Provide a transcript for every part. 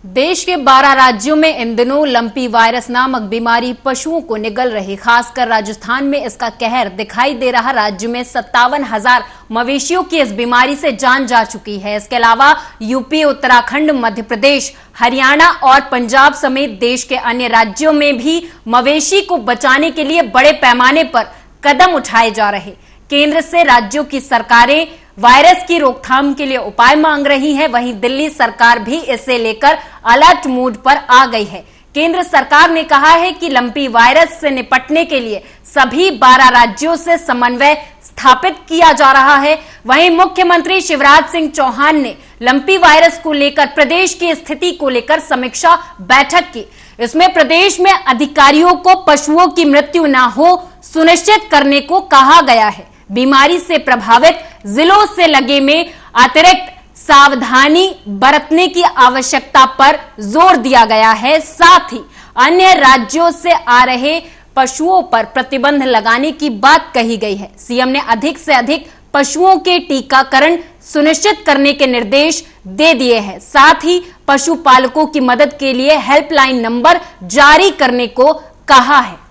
देश के 12 राज्यों में इन दिनों लंपी वायरस नामक बीमारी पशुओं को निगल रही। खासकर राजस्थान में इसका कहर दिखाई दे रहा। राज्य में 57,000 मवेशियों की इस बीमारी से जान जा चुकी है। इसके अलावा यूपी, उत्तराखंड, मध्य प्रदेश, हरियाणा और पंजाब समेत देश के अन्य राज्यों में भी मवेशी को बचाने के लिए बड़े पैमाने पर कदम उठाए जा रहे। केंद्र से राज्यों की सरकारें वायरस की रोकथाम के लिए उपाय मांग रही है। वहीं दिल्ली सरकार भी इसे लेकर अलर्ट मोड पर आ गई है। केंद्र सरकार ने कहा है कि लंपी वायरस से निपटने के लिए सभी 12 राज्यों से समन्वय स्थापित किया जा रहा है। वहीं मुख्यमंत्री शिवराज सिंह चौहान ने लंपी वायरस को लेकर प्रदेश की स्थिति को लेकर समीक्षा बैठक की। इसमें प्रदेश में अधिकारियों को पशुओं की मृत्यु न हो सुनिश्चित करने को कहा गया है। बीमारी से प्रभावित जिलों से लगे में अतिरिक्त सावधानी बरतने की आवश्यकता पर जोर दिया गया है। साथ ही अन्य राज्यों से आ रहे पशुओं पर प्रतिबंध लगाने की बात कही गई है। सीएम ने अधिक से अधिक पशुओं के टीकाकरण सुनिश्चित करने के निर्देश दे दिए हैं। साथ ही पशुपालकों की मदद के लिए हेल्पलाइन नंबर जारी करने को कहा है।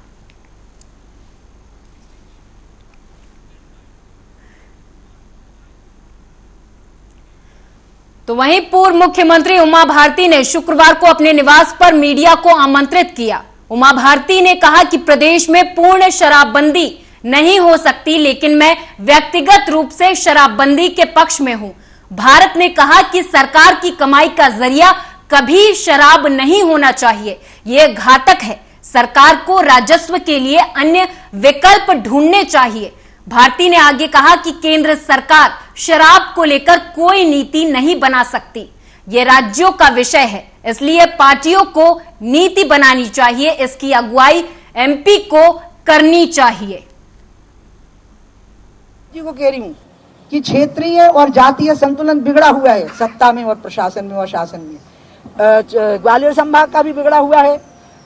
तो वहीं पूर्व मुख्यमंत्री उमा भारती ने शुक्रवार को अपने निवास पर मीडिया को आमंत्रित किया। उमा भारती ने कहा कि प्रदेश में पूर्ण शराबबंदी नहीं हो सकती, लेकिन मैं व्यक्तिगत रूप से शराबबंदी के पक्ष में हूं। भारत ने कहा कि सरकार की कमाई का जरिया कभी शराब नहीं होना चाहिए, यह घातक है। सरकार को राजस्व के लिए अन्य विकल्प ढूंढने चाहिए। भारती ने आगे कहा कि केंद्र सरकार शराब को लेकर कोई नीति नहीं बना सकती, यह राज्यों का विषय है, इसलिए पार्टियों को नीति बनानी चाहिए। इसकी अगुवाई एमपी को करनी चाहिए। जी को कह रही हूं कि क्षेत्रीय और जातीय संतुलन बिगड़ा हुआ है सत्ता में और प्रशासन में और शासन में। ग्वालियर संभाग का भी बिगड़ा हुआ है,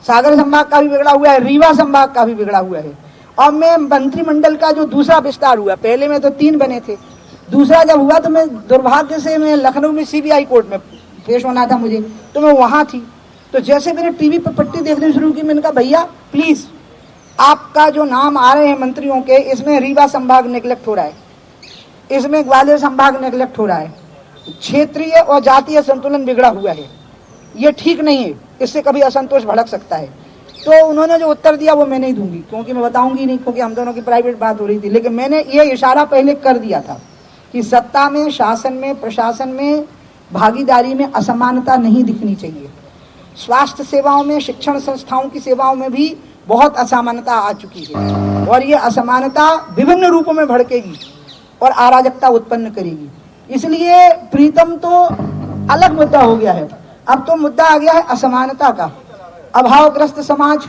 सागर संभाग का भी बिगड़ा हुआ है, रीवा संभाग का भी बिगड़ा हुआ है। और मैं मंत्रिमंडल का जो दूसरा विस्तार हुआ, पहले में तो 3 बने थे, दूसरा जब हुआ तो मैं दुर्भाग्य से मैं लखनऊ में सीबीआई कोर्ट में पेश होना था मुझे, तो मैं वहां थी। तो जैसे मैंने टीवी पर पट्टी देखनी शुरू की, मैंने कहा भैया प्लीज आपका जो नाम आ रहे हैं मंत्रियों के, इसमें रीवा संभाग नेग्लेक्ट हो रहा है, इसमें ग्वालियर संभाग नेग्लेक्ट हो रहा है। क्षेत्रीय और जातीय संतुलन बिगड़ा हुआ है, ये ठीक नहीं है, इससे कभी असंतोष भड़क सकता है। तो उन्होंने जो उत्तर दिया वो मैं नहीं दूंगी, क्योंकि मैं बताऊंगी नहीं, क्योंकि हम दोनों की प्राइवेट बात हो रही थी। लेकिन मैंने ये इशारा पहले कर दिया था कि सत्ता में, शासन में, प्रशासन में, भागीदारी में असमानता नहीं दिखनी चाहिए। स्वास्थ्य सेवाओं में, शिक्षण संस्थाओं की सेवाओं में भी बहुत असमानता आ चुकी है और ये असमानता विभिन्न रूपों में भड़केगी और अराजकता उत्पन्न करेगी। इसलिए प्रीतम तो अलग मुद्दा हो गया है, अब तो मुद्दा आ गया है असमानता का। अभावग्रस्त समाज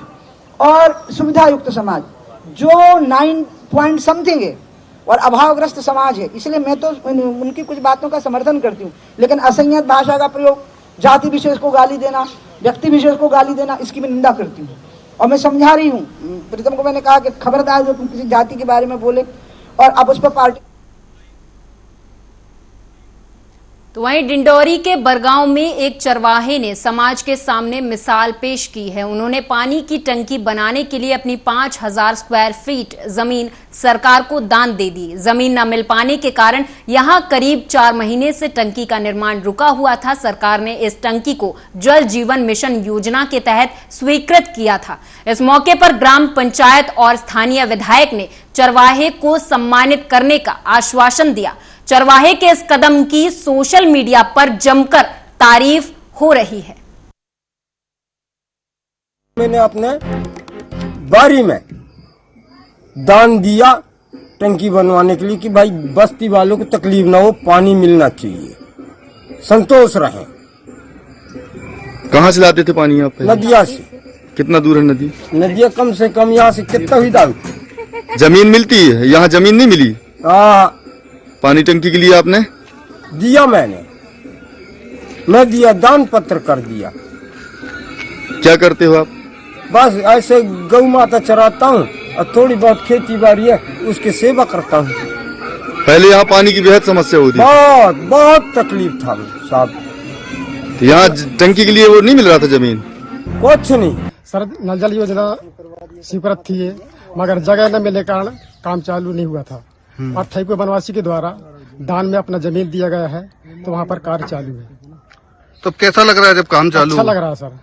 और सुविधा युक्त समाज जो 9 पॉइंट समथिंग है और अभावग्रस्त समाज है, इसलिए मैं तो उनकी कुछ बातों का समर्थन करती हूँ। लेकिन असंयत भाषा का प्रयोग, जाति विशेष को गाली देना, व्यक्ति विशेष को गाली देना, इसकी मैं निंदा करती हूँ। और मैं समझा रही हूँ प्रीतम को, मैंने कहा कि खबरदार जो तुम किसी जाति के बारे में बोले, और अब उस पर पार्टी। तो वहीं डिंडौरी के बरगांव में एक चरवाहे ने समाज के सामने मिसाल पेश की है। उन्होंने पानी की टंकी बनाने के लिए अपनी 5000 स्क्वायर फीट जमीन सरकार को दान दे दी। जमीन न मिल पाने के कारण यहां करीब 4 महीने से टंकी का निर्माण रुका हुआ था। सरकार ने इस टंकी को जल जीवन मिशन योजना के तहत स्वीकृत किया था। इस मौके पर ग्राम पंचायत और स्थानीय विधायक ने चरवाहे को सम्मानित करने का आश्वासन दिया। चरवाहे के इस कदम की सोशल मीडिया पर जमकर तारीफ हो रही है। मैंने अपने बारी में दान दिया टंकी बनवाने के लिए कि भाई बस्ती वालों को तकलीफ ना हो, पानी मिलना चाहिए, संतोष रहे। कहाँ से लाते थे पानी आप? नदिया से। कितना दूर है नदी? नदिया कम से कम यहाँ से कितना ही दाल। जमीन मिलती है? यहाँ जमीन नहीं मिली। पानी टंकी के लिए आपने दिया? मैं दिया, दान पत्र कर दिया। क्या करते हो आप? बस ऐसे गौ माता चराता हूँ और थोड़ी बहुत खेती बाड़ी है उसकी सेवा करता हूँ। पहले यहाँ पानी की बेहद समस्या होती? बहुत तकलीफ था साहब। तो यहाँ टंकी के लिए वो नहीं मिल रहा था जमीन? कुछ नहीं। सर नल जल योजना स्वीकृत थी ये, मगर जगह न मिलने के कारण काम चालू नहीं हुआ था। और ठेके बनवासी के द्वारा दान में अपना जमीन दिया गया है, तो वहाँ पर कार्य चालू है। तो कैसा लग रहा है जब काम चालू? अच्छा लग रहा है सर,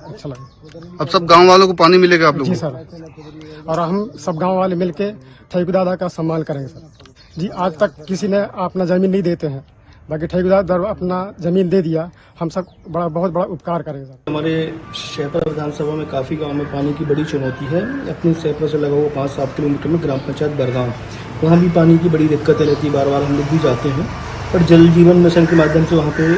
अच्छा लग रहा है। अब सब गांव वालों को पानी मिलेगा आप लोगों जी सर, और हम सब गांव वाले मिलके ठेकेदार का सम्मान करेंगे सर। जी आज तक किसी ने अपना जमीन नहीं देते हैं, बाकी ठेकेदार अपना जमीन दे दिया, हम सब बहुत बड़ा उपकार करेंगे सर। हमारे शहर विधानसभा में काफ़ी गांव में पानी की बड़ी चुनौती है। अपने शहर से लगा हुआ 5-7 किलोमीटर में ग्राम पंचायत बरगांव, वहाँ भी पानी की बड़ी दिक्कतें रहती है। बार बार हम लोग भी जाते हैं, पर जल जीवन मिशन के माध्यम से वहाँ पे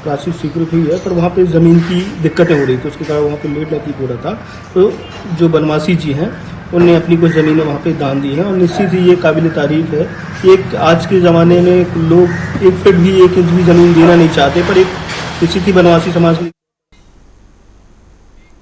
राशि स्वीकृत हुई है, पर वहाँ पे ज़मीन की दिक्कतें हो रही थी, उसके कारण वहाँ पे लेट लतीफ़ हो रहा था। तो जो बनवासी जी हैं उनने अपनी कुछ ज़मीनें वहाँ पे दान दी हैं, और निश्चित ही ये काबिल तारीफ़ है कि एक आज के ज़माने में लोग 1 फीट भी 1 इंच भी ज़मीन देना नहीं चाहते, पर एक निश्चित ही बनवासी समाज